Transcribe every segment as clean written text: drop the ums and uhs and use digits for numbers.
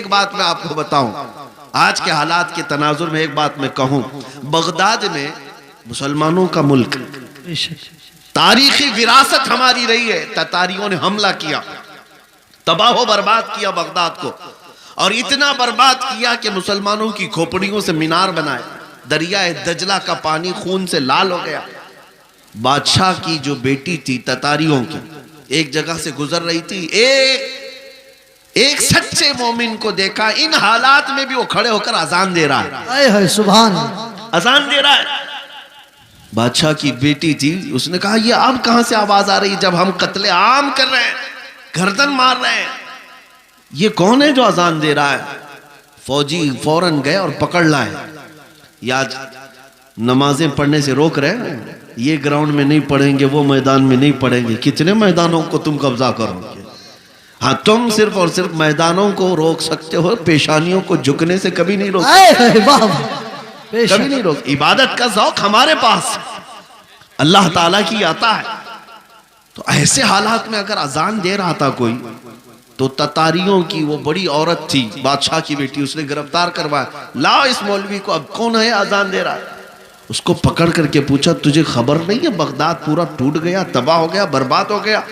एक बात मैं आपको बताऊं, आज के हालात के तनाजुर में एक बात मैं कहूं, बगदाद में मुसलमानों का मुल्क, तारीखी विरासत हमारी रही है। ततारियों ने हमला किया, तबाह बर्बाद किया बगदाद को, और इतना बर्बाद किया कि मुसलमानों की खोपड़ियों से मीनार बनाए। दरियाए दजला का पानी खून से लाल हो गया। बादशाह की जो बेटी थी ततारियों की, एक जगह से गुजर रही थी, एक सच्चे मोमिन को देखा, इन हालात में भी वो खड़े होकर अजान दे रहा है। सुभान, अजान दे रहा है। बादशाह की बेटी थी, उसने कहा ये अब कहां से आवाज आ रही है जब हम कत्ले आम कर रहे हैं, गर्दन मार रहे हैं, ये कौन है जो अजान दे रहा है? फौजी फौरन गए और पकड़ लाए। या नमाजें पढ़ने से रोक रहे हैं, ये ग्राउंड में नहीं पढ़ेंगे, वो मैदान में नहीं पढ़ेंगे। कितने मैदानों को तुम कब्जा करोगे? हाँ, तुम सिर्फ और सिर्फ मैदानों को रोक सकते हो, पेशानियों को झुकने से कभी नहीं रोक सकते, कभी नहीं रोक। इबादत का ज़ौक़ हमारे पास अल्लाह ताला की आता है। तो ऐसे हालात में अगर अजान दे रहा था कोई, तो ततारियों की वो बड़ी औरत थी, बादशाह की बेटी, उसने गिरफ्तार करवाया। लाओ इस मौलवी को, अब कौन है अजान दे रहा है? उसको पकड़ करके पूछा, तुझे खबर नहीं है बगदाद पूरा टूट गया, तबाह हो गया, बर्बाद हो गया,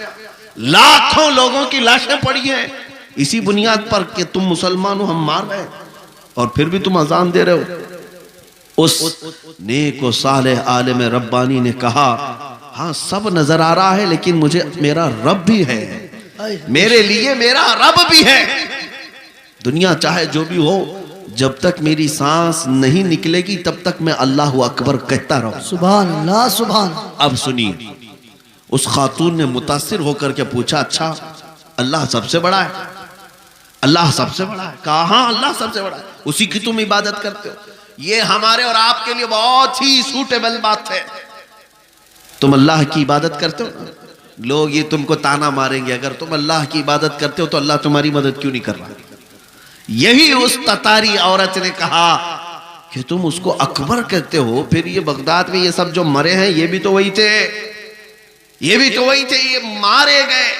लाखों लोगों की लाशें पड़ी हैं इसी बुनियाद पर कि तुम मुसलमान हो, हम मार रहे हैं, और फिर भी तुम अजान दे रहे हो। उस नेक व सालेह आलिम रब्बानी ने कहा, हाँ सब नजर आ रहा है, लेकिन मुझे मेरा रब भी है, मेरे लिए मेरा रब भी है। दुनिया चाहे जो भी हो, जब तक मेरी सांस नहीं निकलेगी तब तक मैं अल्लाह अकबर कहता रहूं। सुभान अल्लाह, सुभान। अब सुनिए, उस खातून ने मुतासिर होकर के पूछा, अच्छा अल्लाह सबसे बड़ा है? अल्लाह सबसे बड़ा है? कहा हाँ अल्लाह सबसे बड़ा है, उसी की तुम इबादत करते हो। ये हमारे और आपके लिए बहुत ही सूटेबल बात है। तुम अल्लाह की इबादत करते हो, लोग ये तुमको ताना मारेंगे, अगर तुम अल्लाह की इबादत करते हो तो अल्लाह तुम्हारी मदद क्यों नहीं कर रहा? यही उस ततारी औरत ने कहा कि तुम उसको अकबर कहते हो, फिर ये बगदाद में ये सब जो मरे हैं ये भी तो वही थे, ये भी तो वही थे, ये मारे गए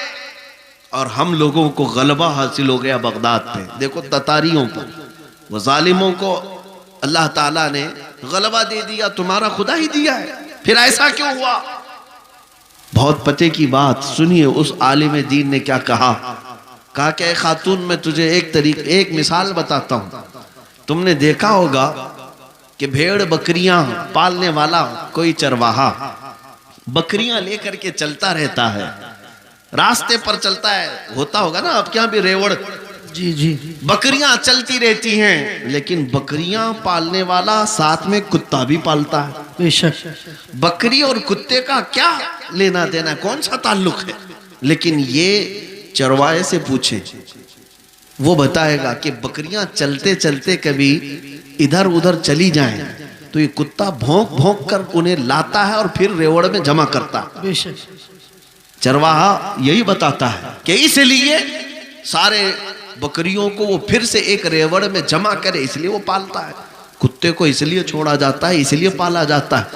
और हम लोगों को गलबा हासिल हो गया बगदाद पे। देखो ततारियों पर, वो जालिमों को अल्लाह ताला ने गलबा दे दिया, तुम्हारा खुदा ही दिया है, फिर ऐसा क्यों हुआ? बहुत पते की बात सुनिए, उस आलिम दीन ने क्या कहा कि खातून मैं तुझे एक मिसाल बताता हूं। तुमने देखा होगा कि भेड़ बकरियां पालने वाला कोई चरवाहा बकरियां लेकर के चलता रहता है, रास्ते पर चलता है, होता होगा ना आपके यहाँ भी रेवड़, जी जी, बकरियां चलती रहती हैं, लेकिन बकरियां पालने वाला साथ में कुत्ता भी पालता है। बेशक बकरी और कुत्ते का क्या लेना देना, कौन सा ताल्लुक है? लेकिन ये चरवाहे से पूछे, वो बताएगा कि बकरियां चलते चलते कभी इधर उधर चली जाएं तो ये कुत्ता भौंक भौंक कर उन्हें लाता है और फिर रेवड़ में जमा करता है। बेशक चरवाहा यही बताता है कि इसलिए सारे बकरियों को वो फिर से एक रेवड़ में जमा करे, इसलिए वो पालता है। कुत्ते को इसलिए छोड़ा जाता है, इसलिए पाला जाता है।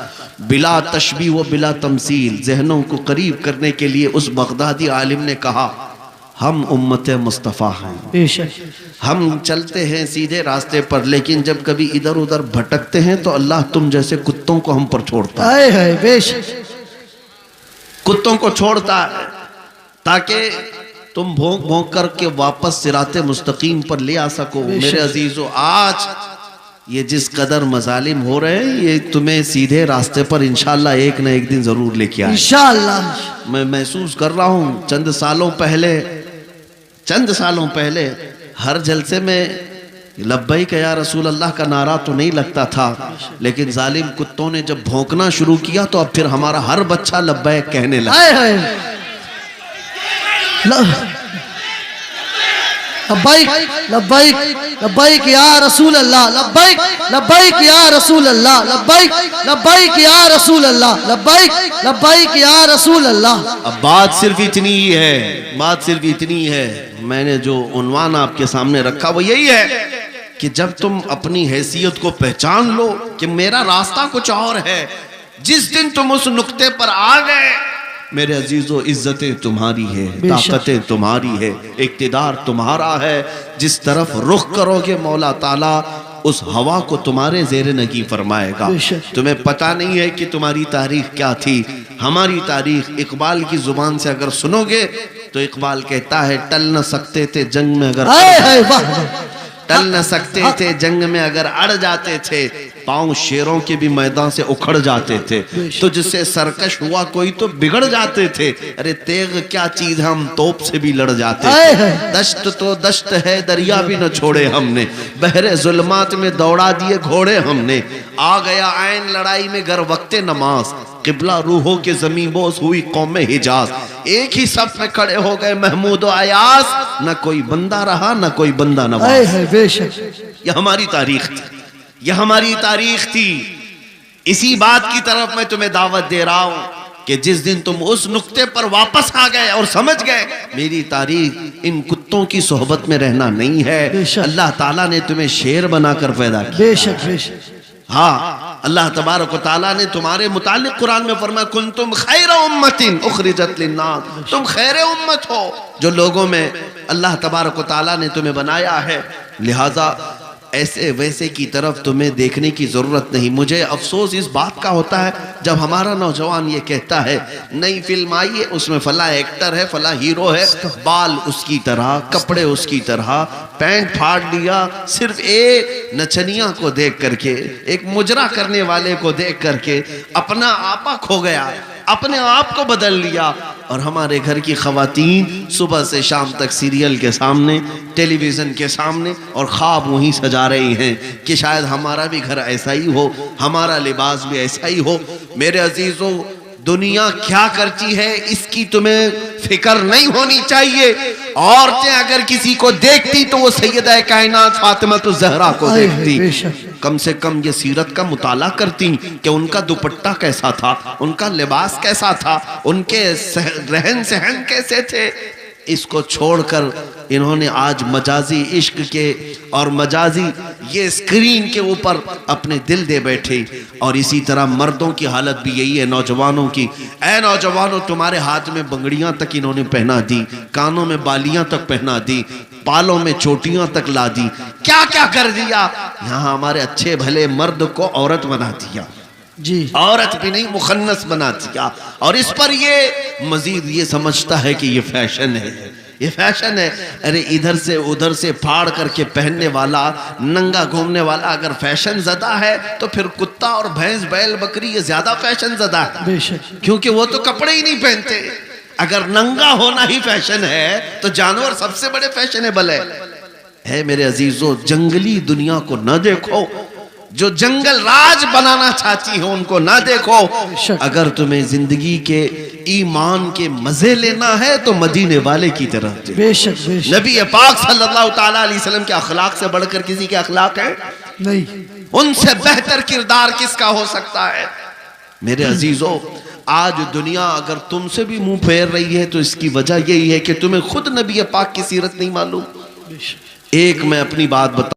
बिला तशबीह व बिला तमसील, जहनों को करीब करने के लिए उस बगदादी आलिम ने कहा, हम उम्मत मुस्तफ़ा हैं, बेशक हम चलते हैं सीधे रास्ते पर, लेकिन जब कभी इधर उधर भटकते हैं तो अल्लाह तुम जैसे कुत्तों को हम पर छोड़ता है। बेशक कुत्तों को छोड़ता है ताकि तुम भौंक भौंक करके वापस सिराते मुस्तकीम पर ले आ सको। मेरे अजीजों, आज ये जिस कदर मजालिम हो रहे हैं, ये तुम्हें सीधे रास्ते पर इंशाअल्लाह एक न एक दिन जरूर लेके आए इंशाअल्लाह। मैं महसूस कर रहा हूँ, चंद सालों पहले हर जलसे में लब्बैक या रसूल अल्लाह का नारा तो नहीं लगता था, लेकिन जालिम कुत्तों ने जब भौंकना शुरू किया तो अब फिर हमारा हर बच्चा लब्बैक कहने लगा। लब्बैक लब्बैक लब्बैक या रसूल अल्लाह, लब्बैक लब्बैक या रसूल अल्लाह, लब्बैक लब्बैक या रसूल अल्लाह, लब्बैक लब्बैक या रसूल अल्लाह। अब बात सिर्फ इतनी ही है, बात सिर्फ इतनी है। मैंने जो उन्वान आपके सामने रखा वो यही है कि जब तुम अपनी हैसियत को पहचान लो कि मेरा रास्ता कुछ और है, जिस दिन तुम उस नुक्ते पर आ गए मेरे अजीजों, इज्जतें तुम्हारी है, ताकतें तुम्हारी है, इक्तिदार तुम्हारा है। जिस तरफ रुख करोगे मौला ताला उस हवा को तुम्हारे जेर नगी फरमाएगा। तुम्हें पता नहीं है कि तुम्हारी तारीख क्या थी। हमारी तारीख इकबाल की जुबान से अगर सुनोगे तो इकबाल कहता है, टल न सकते थे जंग में अगर टल न सकते थे जंग में अगर अड़ जाते थे, पांव शेरों के भी मैदान से उखड़ जाते थे। तो जिससे सरकश हुआ कोई तो बिगड़ जाते थे। अरे तेग क्या चीज, हम तोप से भी लड़ जाते थे। दश्त तो दश्त है, दरिया भी न छोड़े हमने, बहरे जुल्मात में दौड़ा दिए घोड़े हमने। आ गया आयन लड़ाई में गर वक्ते नमाज, किबला रूहों के ज़मींबोस हुई कौम हिजाज। एक ही सफ में खड़े हो गए महमूद और अयास, न कोई बंदा रहा न कोई बंदा नवाज। यह हमारी तारीख थी, यह हमारी तारीख थी। इसी बात की तरफ मैं तुम्हें दावत दे रहा हूं कि जिस दिन तुम उस नुक्ते पर वापस आ गए और समझ गए मेरी तारीख इन कुत्तों की सोहबत में रहना नहीं है। अल्लाह ताला ने तुम्हें शेर बनाकर पैदा किया। बेशक बेशक। हाँ, अल्लाह तबारक व तआला ने तुम्हारे मुतालिक कुरान में फरमाया, कुंतुम खैरा उम्मतिन उखरिजत लिन्नास, तुम खैर उम्मत हो जो लोगों में अल्लाह तबारक व तआला ने तुम्हें बनाया है। लिहाजा ऐसे वैसे की तरफ तुम्हें देखने की जरूरत नहीं। मुझे अफसोस इस बात का होता है जब हमारा नौजवान ये कहता है नई फिल्म आई है, उसमें फला एक्टर है, फला हीरो है, बाल उसकी तरह, कपड़े उसकी तरह, पैंट फाड़ लिया, सिर्फ एक नचनिया को देख करके, एक मुजरा करने वाले को देख करके अपना आपा खो गया, अपने आप को बदल लिया। और हमारे घर की खवातीन सुबह से शाम तक सीरियल के सामने, टेलीविजन के सामने, और ख्वाब वहीं सजा रही हैं कि शायद हमारा भी घर ऐसा ही हो, हमारा लिबास भी ऐसा ही हो। मेरे अजीजों, दुनिया क्या करती है इसकी तुम्हें फिक्र नहीं होनी चाहिए। औरतें अगर किसी को देखती तो वो सैयदा कायनात फातिमा तो जहरा को देखती। कम से कम ये सीरत का मुताला करती कि उनका दुपट्टा कैसा था, उनका लिबास कैसा था, उनके रहन सहन कैसे थे। इसको छोड़कर इन्होंने आज मजाजी इश्क के और मजाजी ये स्क्रीन के ऊपर अपने दिल दे बैठे। और इसी तरह मर्दों की हालत भी यही है, नौजवानों की। ऐ नौजवानों, तुम्हारे हाथ में बंगड़ियां तक इन्होंने पहना दी, कानों में बालियां तक पहना दी, बालों में चोटियां तक ला दी, क्या क्या कर दिया। यहाँ हमारे अच्छे भले मर्द को औरत बना दिया जी, औरत भी नहीं मुखन्नस बना दिया। और इस पर ये मजीद ये समझता है कि ये फैशन है, ये फैशन है। अरे इधर से उधर से फाड़ करके पहनने वाला, नंगा घूमने वाला अगर फैशन ज़दा है तो फिर कुत्ता और भैंस बैल बकरी ये ज्यादा फैशन ज़दा है, क्योंकि वो तो कपड़े ही नहीं पहनते। अगर नंगा होना ही फैशन है तो जानवर सबसे बड़े फैशनेबल है। मेरे अजीजों, जंगली दुनिया को न देखो, जो जंगल राज बनाना चाहती हो उनको ना देखो। अगर तुम्हें जिंदगी के ईमान के मजे लेना है तो मदीने वाले की तरफ बेशक बेशक। नबी पाक सल्लल्लाहु ताला अलैहि वसल्लम के अखलाक से बढ़कर किसी के अखलाक है नहीं, उनसे बेहतर किरदार किसका हो सकता है। मेरे अजीजों, आज दुनिया अगर तुमसे भी मुंह फेर रही है तो इसकी वजह यही है कि तुम्हें खुद नबी पाक की सीरत नहीं मालूम। एक मैं अपनी बात बता